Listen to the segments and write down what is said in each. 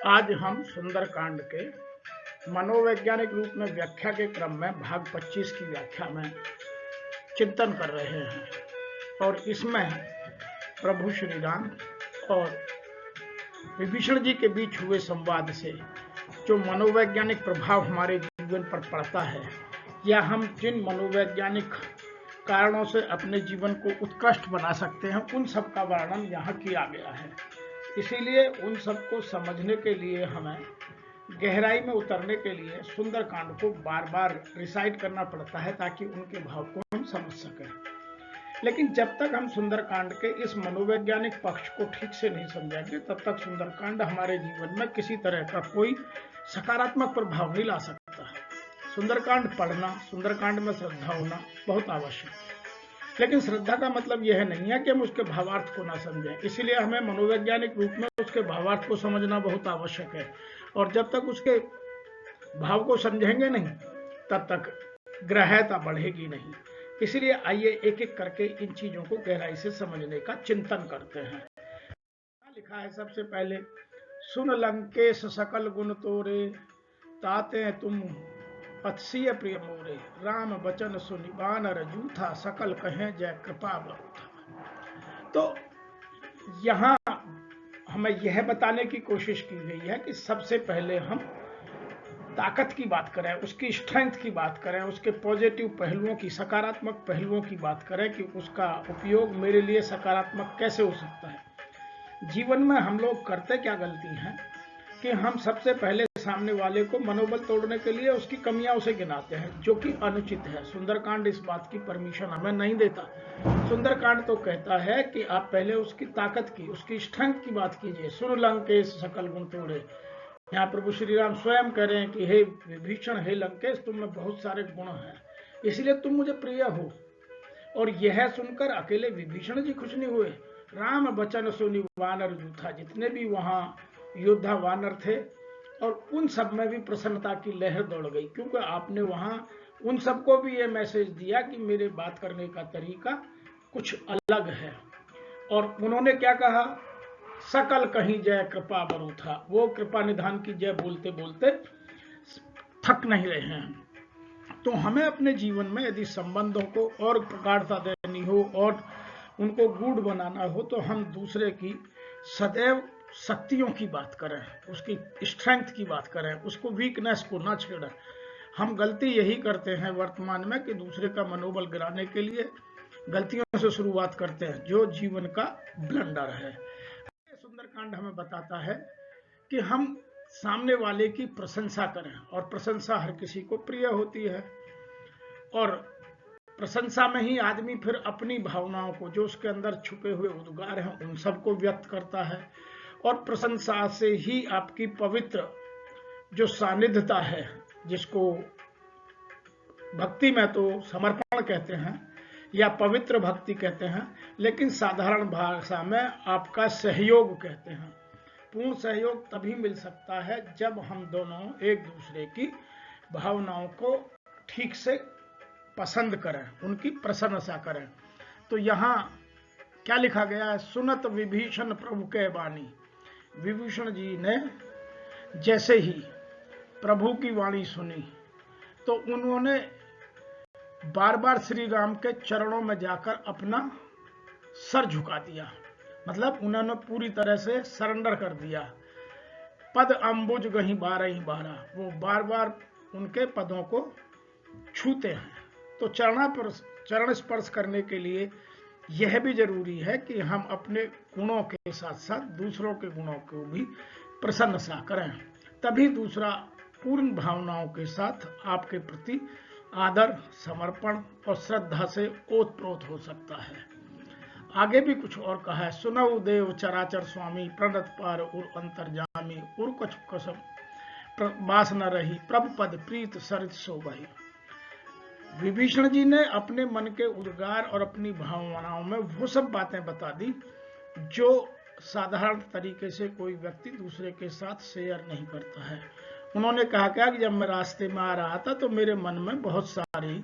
आज हम सुंदरकांड के मनोवैज्ञानिक रूप में व्याख्या के क्रम में भाग 25 की व्याख्या में चिंतन कर रहे हैं और इसमें प्रभु श्री राम और विभीषण जी के बीच हुए संवाद से जो मनोवैज्ञानिक प्रभाव हमारे जीवन पर पड़ता है या हम जिन मनोवैज्ञानिक कारणों से अपने जीवन को उत्कृष्ट बना सकते हैं, उन सब का वर्णन यहाँ किया गया है। इसीलिए उन सब को समझने के लिए हमें गहराई में उतरने के लिए सुंदरकांड को बार बार रिसाइट करना पड़ता है ताकि उनके भाव को हम समझ सकें। लेकिन जब तक हम सुंदरकांड के इस मनोवैज्ञानिक पक्ष को ठीक से नहीं समझेंगे तब तक सुंदरकांड हमारे जीवन में किसी तरह का कोई सकारात्मक प्रभाव नहीं ला सकता। सुंदरकांड पढ़ना, सुंदरकांड में श्रद्धा होना बहुत आवश्यक है, लेकिन श्रद्धा का मतलब यह नहीं है कि हम उसके भावार्थ को ना समझें। इसीलिए हमें मनोवैज्ञानिक रूप में उसके भावार्थ को समझना बहुत आवश्यक है, और जब तक उसके भाव को समझेंगे नहीं तब तक ग्राह्यता बढ़ेगी नहीं। इसलिए आइए एक एक करके इन चीजों को गहराई से समझने का चिंतन करते हैं। लिखा है सबसे पहले, सुन लंकेश सकल गुण तोरे, ताते तुम पथसीय प्रिय मोरे, राम बचन सुनि वानर जूथा, सकल कहें जय कृपा बरूथा। तो यहां हमें यह बताने की कोशिश की गई है कि सबसे पहले हम ताकत की बात करें, उसकी स्ट्रेंथ की बात करें, उसके पॉजिटिव पहलुओं की, सकारात्मक पहलुओं की बात करें कि उसका उपयोग मेरे लिए सकारात्मक कैसे हो सकता है। जीवन में हम लोग करते क्या गलती है कि हम सबसे पहले सामने वाले को मनोबल तोड़ने के लिए उसकी कमियां उसे गिनाते हैं, जो कि अनुचित है। सुंदरकांड इस बात की परमिशन हमें नहीं देता। सुंदरकांड तो कहता है कि आप पहले उसकी ताकत की, उसकी स्ट्रेंथ की बात कीजिए। सुन लंकेश सकल गुण तोड़े, यहाँ प्रभु श्री राम स्वयं कह रहे हैं कि हे विभीषण, हे लंकेश, तुम में बहुत सारे गुण हैं, इसलिए तुम मुझे प्रिय हो। और यह सुनकर अकेले विभीषण जी खुश नहीं हुए, राम बचन सुनि वानर जूथा, जितने भी वहां योद्धा वानर थे और उन सब में भी प्रसन्नता की लहर दौड़ गई, क्योंकि आपने वहां उन सबको भी यह मैसेज दिया कि मेरे बात करने का तरीका कुछ अलग है। और उन्होंने क्या कहा, सकल कहीं जय कृपा बरूथा, वो कृपा निधान की जय बोलते बोलते थक नहीं रहे हैं। तो हमें अपने जीवन में यदि संबंधों को और प्रगाढ़ता देनी हो और उनको गूढ़ बनाना हो तो हम दूसरे की सदैव शक्तियों की बात करें, उसकी स्ट्रेंथ की बात करें, उसको वीकनेस को ना छेड़ें। हम गलती यही करते हैं वर्तमान में कि दूसरे का मनोबल गिराने के लिए गलतियों से शुरुआत करते हैं, जो जीवन का ब्लंडर है। सुंदरकांड हमें बताता है कि हम सामने वाले की प्रशंसा करें, और प्रशंसा हर किसी को प्रिय होती है, और प्रशंसा में ही आदमी फिर अपनी भावनाओं को, जो उसके अंदर छुपे हुए उद्गार हैं, उन सबको व्यक्त करता है। और प्रशंसा से ही आपकी पवित्र जो सानिध्यता है, जिसको भक्ति में तो समर्पण कहते हैं या पवित्र भक्ति कहते हैं, लेकिन साधारण भाषा में आपका सहयोग कहते हैं। पूर्ण सहयोग तभी मिल सकता है जब हम दोनों एक दूसरे की भावनाओं को ठीक से पसंद करें, उनकी प्रशंसा करें। तो यहाँ क्या लिखा गया है, सुनत विभीषण प्रभु के वाणी। विभीषण जी ने जैसे ही प्रभु की वाणी सुनी तो उन्होंने बार बार श्री राम के चरणों में जाकर अपना सर झुका दिया, मतलब उन्होंने पूरी तरह से सरेंडर कर दिया। पद अंबुज गही बारही बारा, वो बार बार उनके पदों को छूते हैं। तो चरण स्पर्श करने के लिए यह भी जरूरी है कि हम अपने गुणों के साथ साथ दूसरों के गुणों को भी प्रशंसा करें, तभी दूसरा पूर्ण भावनाओं के साथ आपके प्रति आदर, समर्पण और श्रद्धा से ओतप्रोत हो सकता है। आगे भी कुछ और कहा है, सुनऊ देव चराचर स्वामी, प्रणत पार उर अंतर्जामी, उर कछ कसम बास न रही, प्रभु पद प्रीत सरित शोभई। विभीषण जी ने अपने मन के उद्गार और अपनी भावनाओं में वो सब बातें बता दी जो साधारण तरीके से कोई व्यक्ति दूसरे के साथ शेयर नहीं करता है। उन्होंने कहा क्या कि जब मैं रास्ते में आ रहा था तो मेरे मन में बहुत सारी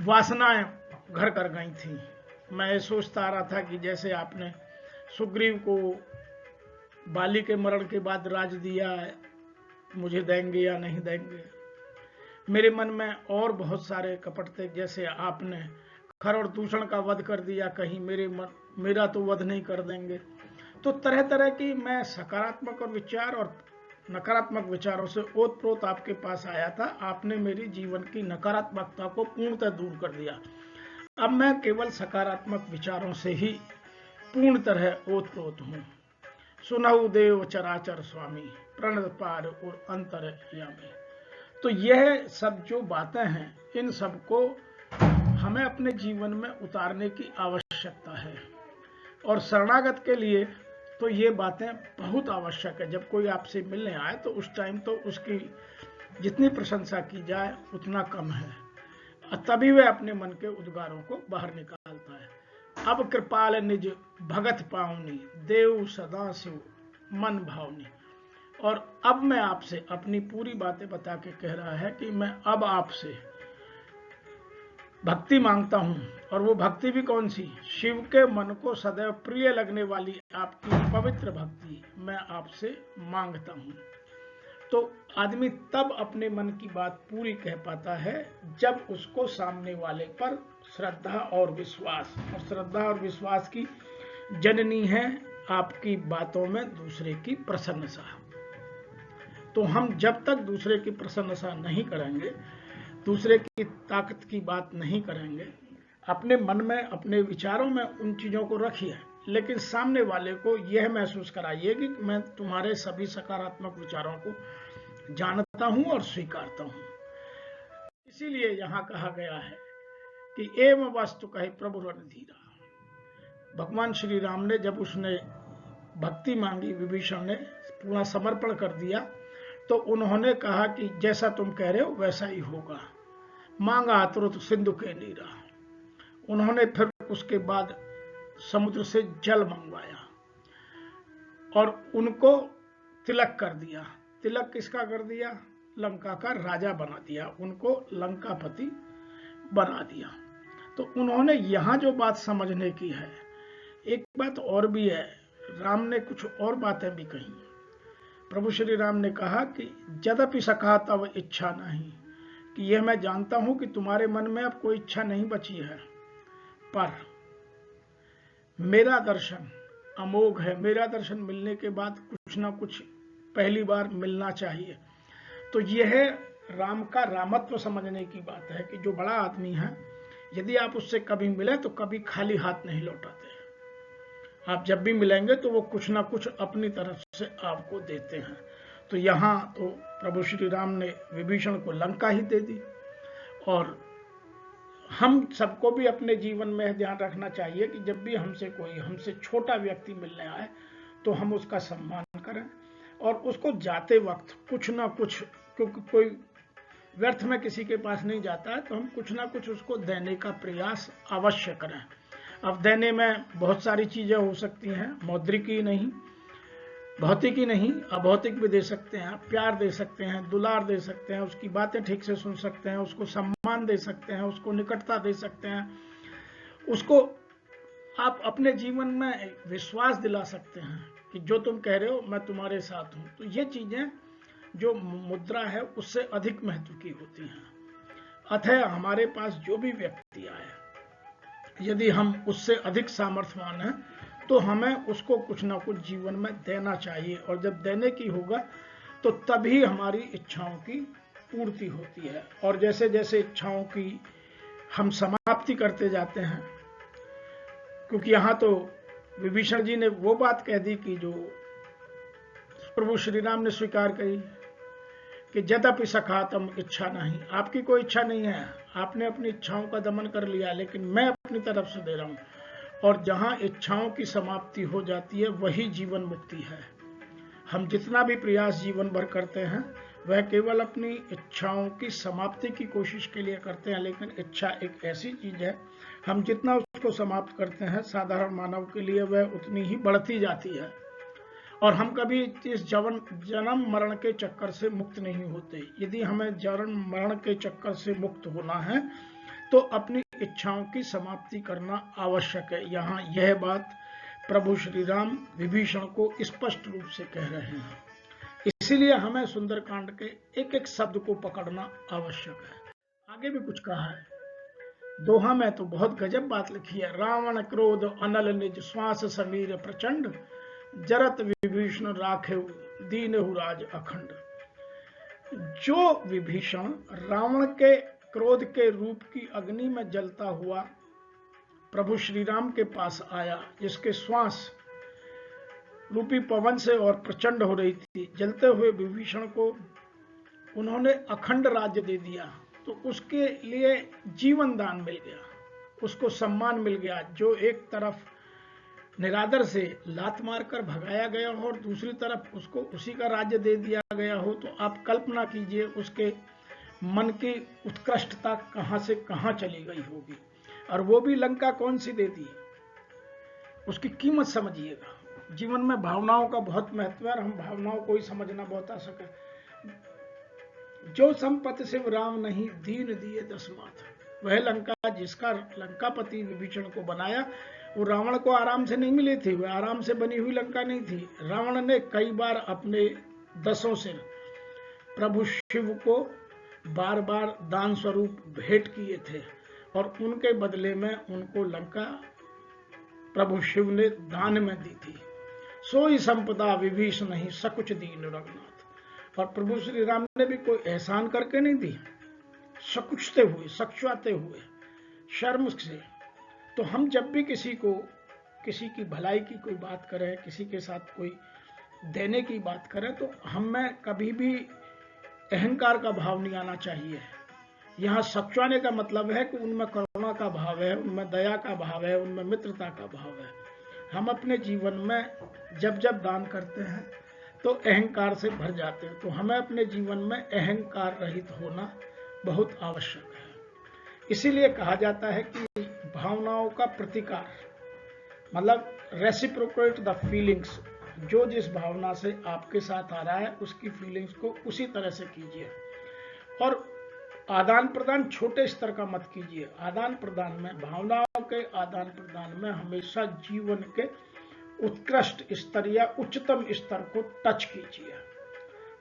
वासनाएं घर कर गई थी। मैं सोचता आ रहा था कि जैसे आपने सुग्रीव को बाली के मरण के बाद राज दिया, मुझे देंगे या नहीं देंगे। मेरे मन में और बहुत सारे कपट थे, जैसे आपने खर और दूषण का वध कर दिया, कहीं मेरा तो वध नहीं कर देंगे। तो तरह तरह की मैं सकारात्मक और विचार और नकारात्मक विचारों से ओतप्रोत आपके पास आया था। आपने मेरी जीवन की नकारात्मकता को पूर्णतः दूर कर दिया। अब मैं केवल सकारात्मक विचारों से ही पूर्ण तरह ओतप्रोत हूँ। सुनहु देव चराचर स्वामी, प्रणत पार और अंतर्यामी। तो यह सब जो बातें हैं, इन सबको हमें अपने जीवन में उतारने की आवश्यकता है। और शरणागत के लिए तो ये बातें बहुत आवश्यक है। जब कोई आपसे मिलने आए तो उस टाइम तो उसकी जितनी प्रशंसा की जाए उतना कम है, तभी वह अपने मन के उद्गारों को बाहर निकालता है। अब कृपाल निज भगत पाऊनी, देव सदा शिव मन भावनी। और अब मैं आपसे अपनी पूरी बातें बता के कह रहा है कि मैं अब आपसे भक्ति मांगता हूं। और वो भक्ति भी कौन सी? शिव के मन को सदैव प्रिय लगने वाली आपकी पवित्र भक्ति मैं आपसे मांगता हूं। तो आदमी तब अपने मन की बात पूरी कह पाता है जब उसको सामने वाले पर श्रद्धा और विश्वास, और श्रद्धा और विश्वास की जननी है आपकी बातों में दूसरे की प्रशंसा। तो हम जब तक दूसरे की प्रशंसा नहीं करेंगे, दूसरे की ताकत की बात नहीं करेंगे, अपने मन में अपने विचारों में उन चीज़ों को रखिए, लेकिन सामने वाले को यह महसूस कराइए कि मैं तुम्हारे सभी सकारात्मक विचारों को जानता हूं और स्वीकारता हूं। इसीलिए यहां कहा गया है कि एवं वस्तु कहे प्रभु रणधीरा। भगवान श्री राम ने जब उसने भक्ति मांगी, विभीषण ने पूरा समर्पण कर दिया, तो उन्होंने कहा कि जैसा तुम कह रहे हो वैसा ही होगा। मांगा तुरंत सिंधु के नीरा। उन्होंने फिर उसके बाद समुद्र से जल मंगवाया और उनको तिलक कर दिया। तिलक किसका कर दिया? लंका का राजा बना दिया, उनको लंकापति बना दिया। तो उन्होंने यहां जो बात समझने की है, एक बात और भी है, राम ने कुछ और बातें भी कही। प्रभु श्री राम ने कहा कि यद्यपि सखा तब इच्छा नहीं, कि यह मैं जानता हूं कि तुम्हारे मन में अब कोई इच्छा नहीं बची है, पर मेरा दर्शन अमोघ है। मेरा दर्शन मिलने के बाद कुछ ना कुछ पहली बार मिलना चाहिए। तो यह राम का रामत्व समझने की बात है कि जो बड़ा आदमी है, यदि आप उससे कभी मिले तो कभी खाली हाथ नहीं लौटाते। आप जब भी मिलेंगे तो वो कुछ ना कुछ अपनी तरफ से आपको देते हैं। तो यहाँ तो प्रभु श्री राम ने विभीषण को लंका ही दे दी। और हम सबको भी अपने जीवन में ध्यान रखना चाहिए कि जब भी हमसे छोटा व्यक्ति मिलने आए तो हम उसका सम्मान करें, और उसको जाते वक्त कुछ ना कुछ, क्योंकि कोई व्यर्थ में किसी के पास नहीं जाता है, तो हम कुछ ना कुछ उसको देने का प्रयास अवश्य करें। अब देने में बहुत सारी चीजें हो सकती हैं, मौद्रिक ही नहीं, भौतिक ही नहीं, अभौतिक भी दे सकते हैं। आप प्यार दे सकते हैं, दुलार दे सकते हैं, उसकी बातें ठीक से सुन सकते हैं, उसको सम्मान दे सकते हैं, उसको निकटता दे सकते हैं, उसको आप अपने जीवन में विश्वास दिला सकते हैं कि जो तुम कह रहे हो मैं तुम्हारे साथ हूं। तो ये चीजें जो मुद्रा है उससे अधिक महत्व की होती हैं। अतः हमारे पास जो भी व्यक्ति आए, यदि हम उससे अधिक सामर्थ्यवान हैं तो हमें उसको कुछ ना कुछ जीवन में देना चाहिए। और जब देने की होगा तो तभी हमारी इच्छाओं की पूर्ति होती है। और जैसे जैसे इच्छाओं की हम समाप्ति करते जाते हैं, क्योंकि यहाँ तो विभीषण जी ने वो बात कह दी कि जो प्रभु श्री राम ने स्वीकार करी कि यद्यपि सखातम इच्छा नहीं, आपकी कोई इच्छा नहीं है, आपने अपनी इच्छाओं का दमन कर लिया, लेकिन मैं अपनी तरफ से दे रहा हूं। और जहां इच्छाओं की समाप्ति हो जाती है वही जीवन मुक्ति है। हम जितना भी प्रयास जीवन भर करते हैं वह केवल अपनी इच्छाओं की समाप्ति की कोशिश के लिए करते हैं, लेकिन इच्छा एक ऐसी चीज है, हम जितना उसको समाप्त करते हैं साधारण मानव के लिए वह उतनी ही बढ़ती जाती है। और हम कभी इस जन्म मरण के चक्कर से मुक्त नहीं होते। यदि हमें जन्म मरण के चक्कर से मुक्त होना है तो अपनी इच्छाओं की समाप्ति करना आवश्यक है। यहाँ यह बात प्रभु श्री राम विभीषण को स्पष्ट रूप से कह रहे हैं। इसीलिए हमें सुंदरकांड के एक एक शब्द को पकड़ना आवश्यक है। आगे भी कुछ कहा है, दोहा में तो बहुत गजब बात लिखी है। रावण क्रोध अनल निज श्वास समीर प्रचंड, जरत विभीषण राखे दीनहु राज अखंड। जो विभीषण रावण के क्रोध के रूप की अग्नि में जलता हुआ प्रभु श्री राम के पास आया, जिसके श्वास रूपी पवन से और प्रचंड हो रही थी, जलते हुए विभीषण को उन्होंने अखंड राज्य दे दिया, तो उसके लिए जीवन दान मिल गया, उसको सम्मान मिल गया। जो एक तरफ निरादर से लात मारकर भगाया गया हो और दूसरी तरफ उसको उसी का राज्य दे दिया गया हो, तो आप कल्पना कीजिए उसके मन की उत्कृष्टता कहां से कहां चली गई होगी। और वो भी लंका कौन सी दे दी, उसकी कीमत समझिएगा। जीवन में भावनाओं का बहुत महत्व है और हम भावनाओं को ही समझना बहुत आवश्यक है। जो संपत्ति शिव राम नहीं दीन दिए दसमात, वह लंका जिसका लंकापति विभीषण को बनाया, वो रावण को आराम से नहीं मिली थी, वह आराम से बनी हुई लंका नहीं थी। रावण ने कई बार अपने 10 सिर प्रभु शिव को बार बार दान स्वरूप भेंट किए थे और उनके बदले में उनको लंका प्रभु शिव ने दान में दी थी। सोई संपदा विभीष नहीं सकुच दीन रघुनाथ। और प्रभु श्री राम ने भी कोई एहसान करके नहीं दी, सकुचते हुए, सकुचाते हुए, शर्म से। तो हम जब भी किसी की भलाई की कोई बात करें, किसी के साथ कोई देने की बात करें, तो हमें कभी भी अहंकार का भाव नहीं आना चाहिए। यहाँ सकुचाने का मतलब है कि उनमें करुणा का भाव है, उनमें दया का भाव है, उनमें मित्रता का भाव है। हम अपने जीवन में जब जब दान करते हैं तो अहंकार से भर जाते हैं, तो हमें अपने जीवन में अहंकार रहित होना बहुत आवश्यक है। इसीलिए कहा जाता है कि भावनाओं का प्रतिकार, मतलब रेसिप्रोकेट द फीलिंग्स। जो जिस भावना से आपके साथ आ रहा है उसकी फीलिंग्स को उसी तरह से कीजिए। और आदान प्रदान छोटे स्तर का मत कीजिए। आदान प्रदान में, भावनाओं के आदान प्रदान में हमेशा जीवन के उत्कृष्ट स्तर या उच्चतम स्तर को टच कीजिए।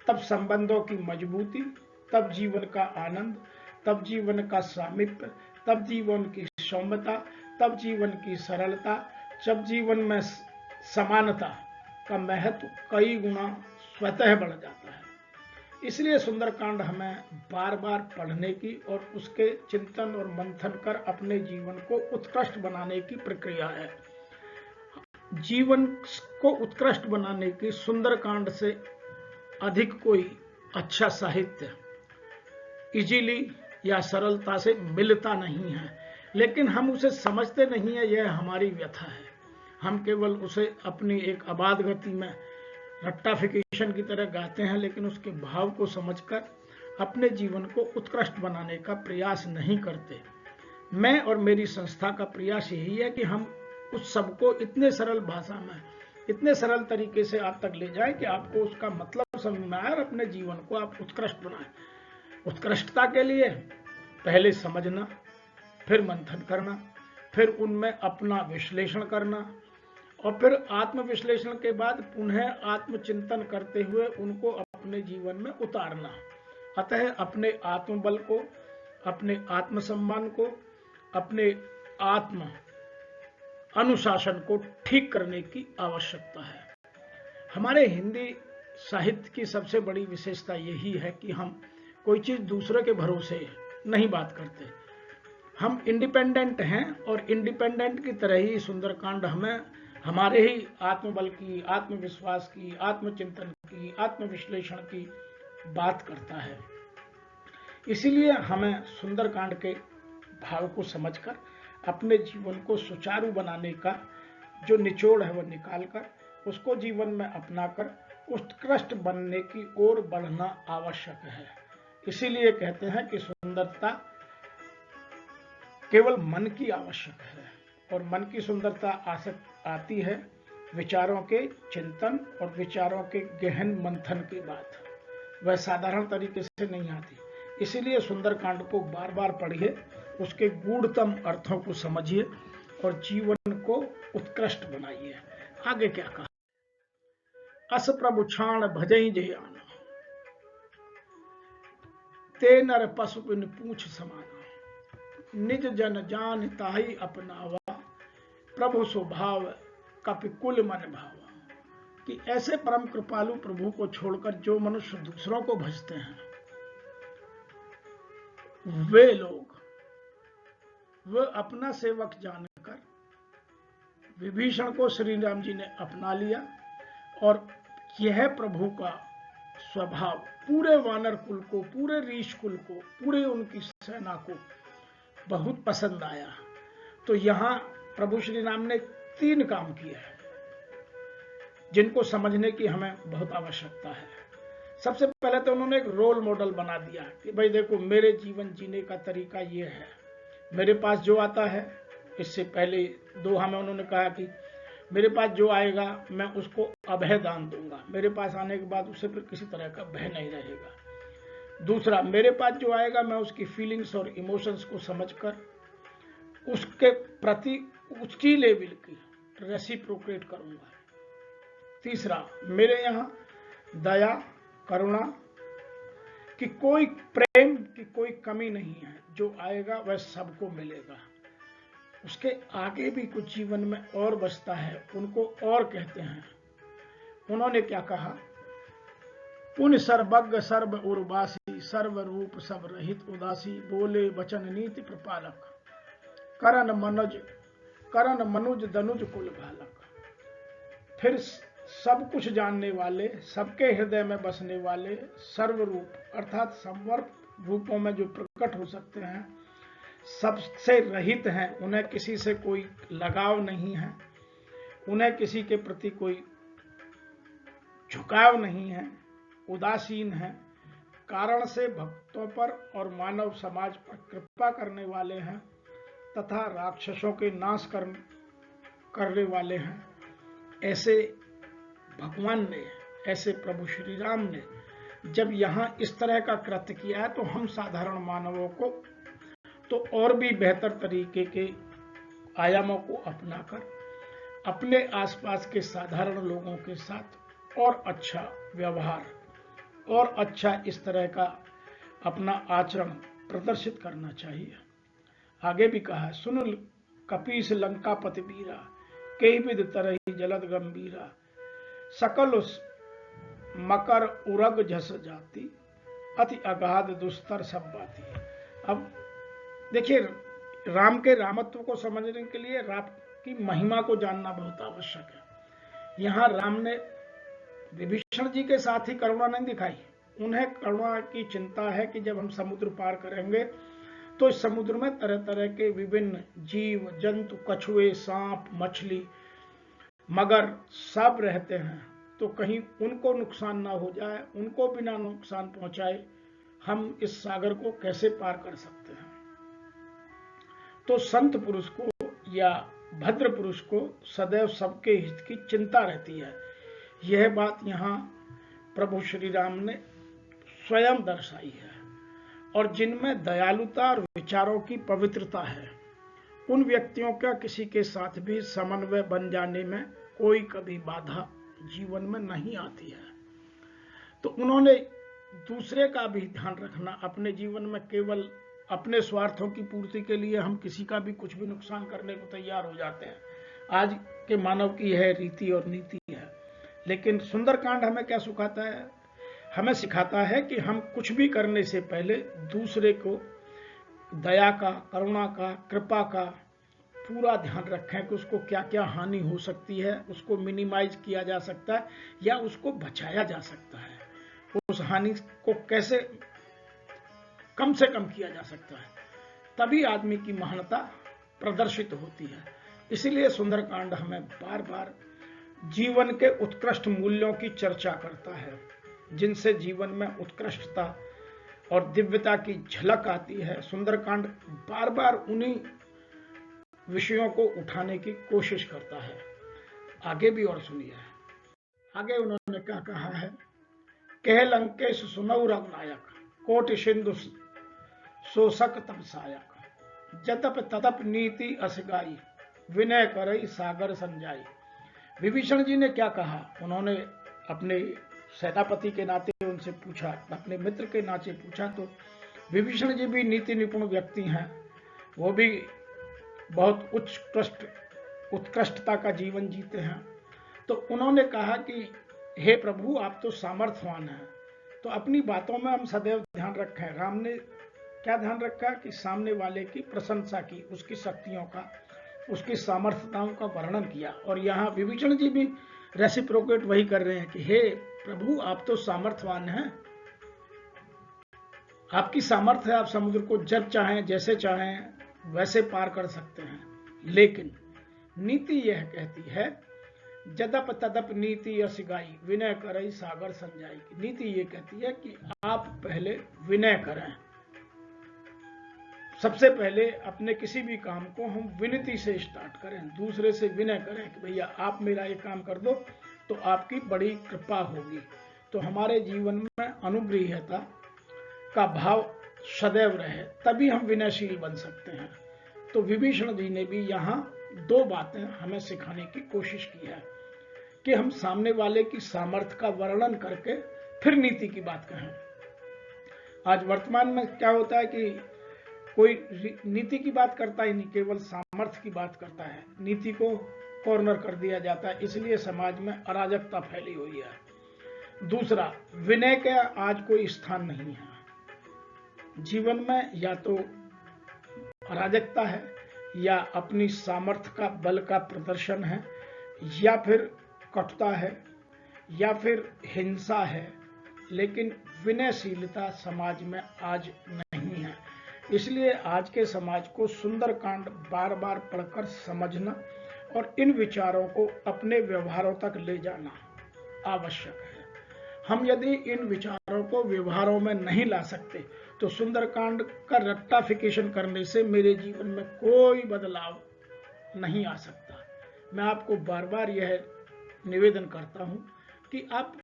तब संबंधों की मजबूती, तब जीवन का आनंद, तब जीवन का सामीप्य, तब जीवन की सौम्यता, तब जीवन की सरलता, जब जीवन में समानता का महत्व कई गुना स्वतः बढ़ जाता है। इसलिए सुंदरकांड हमें बार बार पढ़ने की और उसके चिंतन और मंथन कर अपने जीवन को उत्कृष्ट बनाने की प्रक्रिया है। जीवन को उत्कृष्ट बनाने की सुंदरकांड से अधिक कोई अच्छा साहित्य इजीली या सरलता से मिलता नहीं है, लेकिन हम उसे समझते नहीं है, यह हमारी व्यथा है। हम केवल उसे अपनी एक आबाद गति में रट्टाफिकेशन की तरह गाते हैं, लेकिन उसके भाव को समझकर अपने जीवन को उत्कृष्ट बनाने का प्रयास नहीं करते। मैं और मेरी संस्था का प्रयास यही है कि हम उस सबको इतने सरल भाषा में, इतने सरल तरीके से आप तक ले जाएं कि आपको उसका मतलब समझ में आए और अपने जीवन को आप उत्कृष्ट बनाएं। उत्कृष्टता के लिए पहले समझना, फिर मंथन करना, फिर उनमें अपना विश्लेषण करना, और फिर आत्मविश्लेषण के बाद पुनः आत्मचिंतन करते हुए उनको अपने जीवन में उतारना। अतः अपने आत्मबल को, अपने आत्मसम्मान को, अपने आत्म अनुशासन को ठीक करने की आवश्यकता है। हमारे हिंदी साहित्य की सबसे बड़ी विशेषता यही है कि हम कोई चीज दूसरे के भरोसे नहीं बात करते। हम इंडिपेंडेंट हैं और इंडिपेंडेंट की तरह ही सुंदरकांड हमें हमारे ही आत्मबल की, आत्मविश्वास की, आत्मचिंतन की, आत्मविश्लेषण की बात करता है। इसीलिए हमें सुंदरकांड के भाव को समझकर अपने जीवन को सुचारू बनाने का जो निचोड़ है वह निकालकर उसको जीवन में अपनाकर उत्कृष्ट बनने की ओर बढ़ना आवश्यक है। इसीलिए कहते हैं कि सुंदरता केवल मन की आवश्यक है, और मन की सुंदरता आती है विचारों के चिंतन और विचारों के गहन मंथन के बाद। वह साधारण तरीके से नहीं आती। इसीलिए सुंदरकांड को बार बार पढ़िए, उसके गूढ़तम अर्थों को समझिए और जीवन को उत्कृष्ट बनाइए। आगे क्या कहा, अस प्रभु छाण भजई जयान, ते नर पशु बिन पूछ समाना, निज जन जान ताही अपनावा, प्रभु स्वभाव कपिकुल मन भावा। कि ऐसे परम कृपालु प्रभु को छोड़कर जो मनुष्य दूसरों को भजते हैं, वे लोग वह अपना सेवक जानकर विभीषण को श्री राम जी ने अपना लिया, और यह प्रभु का स्वभाव पूरे वानर कुल को, पूरे ऋष कुल को, पूरे उनकी सेना को बहुत पसंद आया। तो यहां प्रभु श्री राम ने 3 काम किए हैं जिनको समझने की हमें बहुत आवश्यकता है। सबसे पहले तो उन्होंने एक रोल मॉडल बना दिया कि भाई देखो, मेरे जीवन जीने का तरीका ये है, मेरे पास जो आता है, इससे पहले दोहा में उन्होंने कहा कि मेरे पास जो आएगा मैं उसको अभय दान दूंगा, मेरे पास आने के बाद उसे फिर किसी तरह का भय नहीं रहेगा। दूसरा, मेरे पास जो आएगा मैं उसकी फीलिंग्स और इमोशंस को समझकर उसके प्रति उसकी लेवल की रेसिप्रोकेट करूंगा। तीसरा, मेरे यहाँ दया करुणा की कोई, प्रेम की कोई कमी नहीं है, जो आएगा वह सबको मिलेगा। उसके आगे भी कुछ जीवन में और बचता है, उनको और कहते हैं। उन्होंने क्या कहा, पुण्य सर्वज्ञ सर्व उर्वासी, सर्व रूप सब रहित उदासी, बोले वचन नीति प्रपालक, करण मनुज दनुज कुल बालक। फिर सब कुछ जानने वाले, सबके हृदय में बसने वाले, सर्वरूप अर्थात समवर्त रूपों में जो प्रकट हो सकते हैं, सबसे रहित हैं, उन्हें किसी से कोई लगाव नहीं है, उन्हें किसी के प्रति कोई झुकाव नहीं है, उदासीन है, कारण से भक्तों पर और मानव समाज पर कृपा करने वाले हैं, तथा राक्षसों के नाश करने वाले हैं। ऐसे भगवान ने, ऐसे प्रभु श्री राम ने जब यहां इस तरह का कृत्य किया है, तो हम साधारण मानवों को तो और भी बेहतर तरीके के आयामों को अपनाकर अपने आसपास के साधारण लोगों के साथ और अच्छा व्यवहार और अच्छा इस तरह का अपना आचरण प्रदर्शित करना चाहिए। आगे भी कहा, सुन कपीस लंकापति वीरा, कई विध तरही जलद गंभीरा, सकल मकर उरग झस जाती, अति अगाध दुस्तर सब बाती। अब देखिए, राम के रामत्व को समझने के लिए राम की महिमा को जानना बहुत आवश्यक है। यहां राम ने विभीषण जी के साथ ही करुणा नहीं दिखाई, उन्हें करुणा की चिंता है कि जब हम समुद्र पार करेंगे तो इस समुद्र में तरह तरह के विभिन्न जीव जंतु, कछुए, सांप, मछली, मगर सब रहते हैं, तो कहीं उनको नुकसान ना हो जाए, उनको बिना नुकसान पहुंचाए हम इस सागर को कैसे पार कर सकते हैं। तो संत पुरुष को या भद्र पुरुष को सदैव सबके हित की चिंता रहती है। यह बात यहाँ प्रभु श्री राम ने स्वयं दर्शाई है। और जिनमें दयालुता और विचारों की पवित्रता है, उन व्यक्तियों का किसी के साथ भी समन्वय बन जाने में कोई कभी बाधा जीवन में नहीं आती है। तो उन्होंने दूसरे का भी ध्यान रखना, अपने जीवन में केवल अपने स्वार्थों की पूर्ति के लिए हम किसी का भी कुछ भी नुकसान करने को तैयार हो जाते हैं। आज के मानव की यह रीति और नीति है। लेकिन सुंदरकांड हमें क्या सिखाता है? हमें सिखाता है कि हम कुछ भी करने से पहले दूसरे को दया का, करुणा का, कृपा का पूरा ध्यान रखें कि उसको क्या क्या हानि हो सकती है, उसको मिनिमाइज किया जा सकता है या उसको बचाया जा सकता है, उस हानि को कैसे कम से कम किया जा सकता है। तभी आदमी की महानता प्रदर्शित होती है। इसीलिए सुंदरकांड हमें बार बार जीवन के उत्कृष्ट मूल्यों की चर्चा करता है, जिनसे जीवन में उत्कृष्टता और दिव्यता की झलक आती है। सुंदरकांड बार बार उन्हीं विषयों को उठाने की कोशिश करता है। आगे भी और सुनिए, आगे उन्होंने क्या कहा है, कह लंकेश सुनौ रघुनायक, कोटि सिंधु शोषक तब सायक, जतप ततप नीति असगाई, विनय करई सागर संजाई। विभीषण जी ने क्या कहा, उन्होंने अपने सेनापति के नाते उनसे पूछा, अपने मित्र के नाते पूछा, तो विभीषण जी भी नीति निपुण व्यक्ति हैं, वो भी बहुत उत्कृष्टता का जीवन जीते हैं। तो उन्होंने कहा कि हे प्रभु, आप तो सामर्थ्यवान हैं, तो अपनी बातों में हम सदैव ध्यान रखें। राम ने क्या ध्यान रखा कि सामने वाले की प्रशंसा की, उसकी शक्तियों का, उसकी सामर्थ्यताओं का वर्णन किया। और यहाँ विभीषण जी भी रेसिप्रोकेट वही कर रहे हैं कि हे प्रभु, आप तो सामर्थ्यवान हैं, आपकी सामर्थ्य है, आप समुद्र को जब चाहें जैसे चाहें वैसे पार कर सकते हैं। लेकिन नीति यह कहती है, जदप तदप नीति असिगाई, विनय करई सागर संजाई। नीति ये कहती है कि आप पहले विनय करें, सबसे पहले अपने किसी भी काम को हम विनती से स्टार्ट करें, दूसरे से विनय करें कि भैया आप मेरा ये काम कर दो तो आपकी बड़ी कृपा होगी। तो हमारे जीवन में अनुग्रहीता का भाव सदैव रहे, तभी हम विनयशील बन सकते हैं। तो विभीषण जी ने भी यहाँ दो बातें हमें सिखाने की कोशिश की है कि हम सामने वाले की सामर्थ्य का वर्णन करके फिर नीति की बात कहें। आज वर्तमान में क्या होता है कि कोई नीति की बात करता ही नहीं, केवल सामर्थ्य की बात करता है, नीति को कॉर्नर कर दिया जाता है, इसलिए समाज में अराजकता फैली हुई है। दूसरा, विनय का आज कोई स्थान नहीं है जीवन में, या तो अराजकता है, या अपनी सामर्थ्य का बल का प्रदर्शन है, या फिर कटुता है, या फिर हिंसा है, लेकिन विनयशीलता समाज में आज नहीं है। इसलिए आज के समाज को सुंदरकांड बार बार पढ़कर समझना और इन विचारों को अपने व्यवहारों तक ले जाना आवश्यक है। हम यदि इन विचारों को व्यवहारों में नहीं ला सकते तो सुंदरकांड का रट्टाफिकेशन करने से मेरे जीवन में कोई बदलाव नहीं आ सकता। मैं आपको बार बार यह निवेदन करता हूं कि आप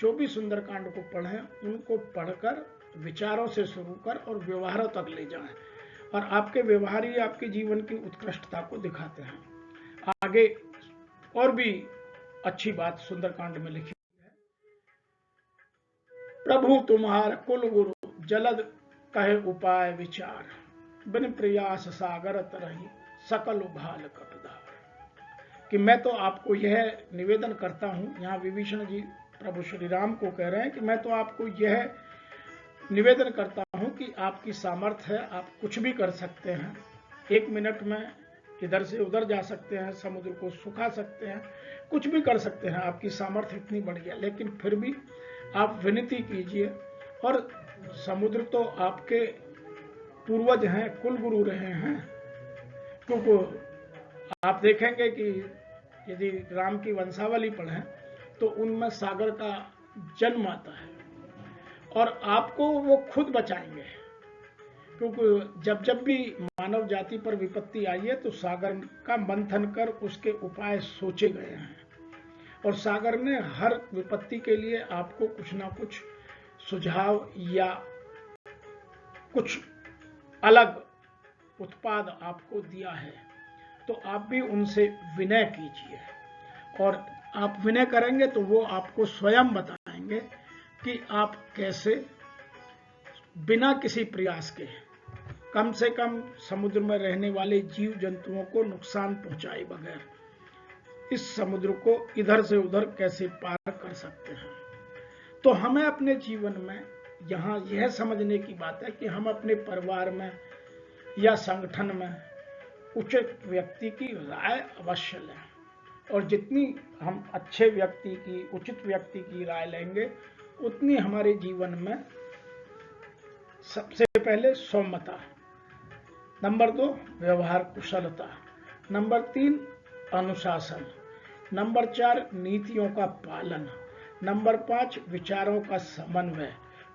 जो भी सुंदरकांड को पढ़ें, उनको पढ़कर विचारों से शुरू कर और व्यवहारों तक ले जाएं, और आपके व्यवहार ही आपके जीवन की उत्कृष्टता को दिखाते हैं। आगे और भी अच्छी बात सुंदरकांड में लिखी है, प्रभु तुम्हार कुल गुरु, जलद कहे उपाय विचार, बिन प्रयास सागर तरही, सकल उभाल कपदार। कि मैं तो आपको यह निवेदन करता हूं, यहाँ विभीषण जी प्रभु श्री राम को कह रहे हैं कि मैं तो आपको यह निवेदन करता हूं कि आपकी सामर्थ्य है, आप कुछ भी कर सकते हैं, 1 मिनट में इधर से उधर जा सकते हैं, समुद्र को सुखा सकते हैं, कुछ भी कर सकते हैं, आपकी सामर्थ्य इतनी बढ़ गई। लेकिन फिर भी आप विनती कीजिए, और समुद्र तो आपके पूर्वज हैं, कुल गुरु रहे हैं। क्योंकि आप देखेंगे कि यदि राम की वंशावली पढ़ें तो उनमें सागर का जन्म आता है, और आपको वो खुद बचाएंगे। क्योंकि जब जब भी मानव जाति पर विपत्ति आई है तो सागर का मंथन कर उसके उपाय सोचे गए हैं, और सागर ने हर विपत्ति के लिए आपको कुछ ना कुछ सुझाव या कुछ अलग उत्पाद आपको दिया है। तो आप भी उनसे विनय कीजिए, और आप विनय करेंगे तो वो आपको स्वयं बताएंगे कि आप कैसे बिना किसी प्रयास के कम से कम समुद्र में रहने वाले जीव जंतुओं को नुकसान पहुंचाए बगैर इस समुद्र को इधर से उधर कैसे पार कर सकते हैं। तो हमें अपने जीवन में यहाँ यह समझने की बात है कि हम अपने परिवार में या संगठन में उचित व्यक्ति की राय अवश्य लें, और जितनी हम अच्छे व्यक्ति की, उचित व्यक्ति की राय लेंगे, उतनी हमारे जीवन में सबसे पहले सौम्यता, नंबर 2 व्यवहार कुशलता, नंबर 3 अनुशासन, नंबर 4 नीतियों का पालन, नंबर 5 विचारों का समन्वय,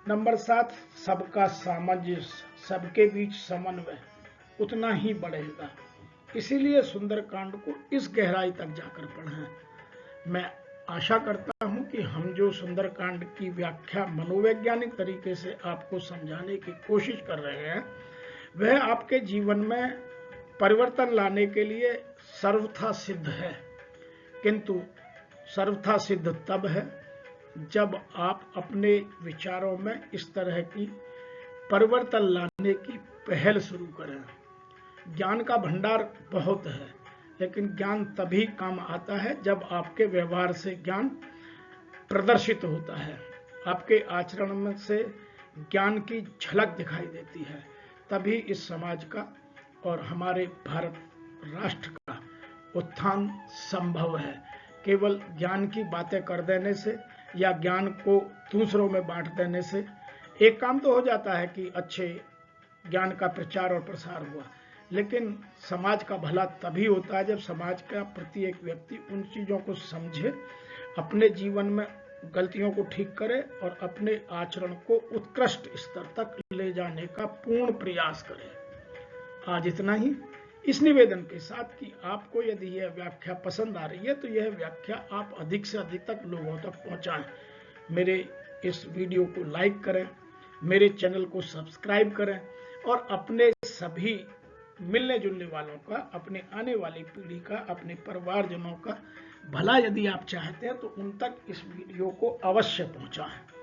नंबर 7 सबका सामंजस्य, सबके बीच समन्वय उतना ही बढ़ेगा। इसीलिए सुंदरकांड को इस गहराई तक जाकर पढ़ें। मैं आशा करता हूं कि हम जो सुंदरकांड की व्याख्या मनोवैज्ञानिक तरीके से आपको समझाने की कोशिश कर रहे हैं, वह आपके जीवन में परिवर्तन लाने के लिए सर्वथा सिद्ध है। किंतु सर्वथा सिद्ध तब है जब आप अपने विचारों में इस तरह की परिवर्तन लाने की पहल शुरू करें। ज्ञान का भंडार बहुत है, लेकिन ज्ञान तभी काम आता है जब आपके व्यवहार से ज्ञान प्रदर्शित होता है, आपके आचरण में से ज्ञान की झलक दिखाई देती है। तभी इस समाज का और हमारे भारत राष्ट्र का उत्थान संभव है। केवल ज्ञान की बातें कर देने से या ज्ञान को दूसरों में बांट देने से एक काम तो हो जाता है कि अच्छे ज्ञान का प्रचार और प्रसार हुआ, लेकिन समाज का भला तभी होता है जब समाज का प्रत्येक व्यक्ति उन चीजों को समझे, अपने जीवन में गलतियों को ठीक करे और अपने आचरण को उत्कृष्ट स्तर तक ले जाने का पूर्ण प्रयास करे। आज इतना ही, इस निवेदन के साथ कि आपको यदि यह व्याख्या पसंद आ रही है तो यह व्याख्या आप अधिक से अधिक तक लोगों तक पहुंचाएं। मेरे इस वीडियो को लाइक करें, मेरे चैनल को सब्सक्राइब करें और अपने सभी मिलने जुलने वालों का, अपने आने वाली पीढ़ी का, अपने परिवारजनों का भला यदि आप चाहते हैं तो उन तक इस वीडियो को अवश्य पहुंचाएं।